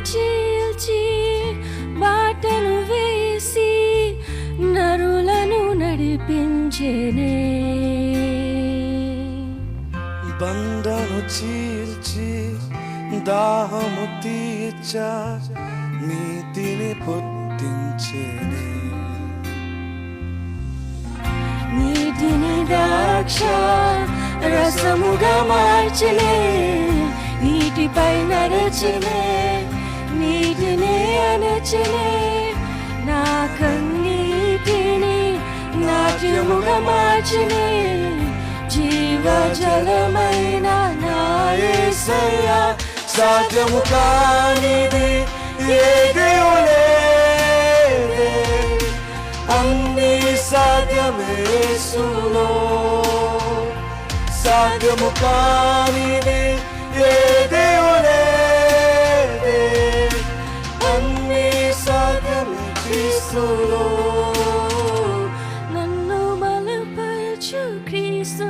చీల్చి బాటలు వేసి నరులను నడిపించెనే. బంధను చీల్చి దాహము తీర్చా నీతిని పొద్దించెనే. నీటిని ద్రాక్ష రసముగా మార్చలే, నీటిపై నరచలే, నీటిని అణచలే. నా కన్నీటిని నాట్యముగా మార్చలే, జీవజలమైన నా యేసయ్యా. సాధ్యము కానిది ఏదీ లేదే, అన్నీ సాధ్యమే యేసులో. సాధ్యము కానిది ఏదీ లేదే, అన్నీ సాధ్యమే యేసులో. నన్ను బలపరచు క్రీస్తు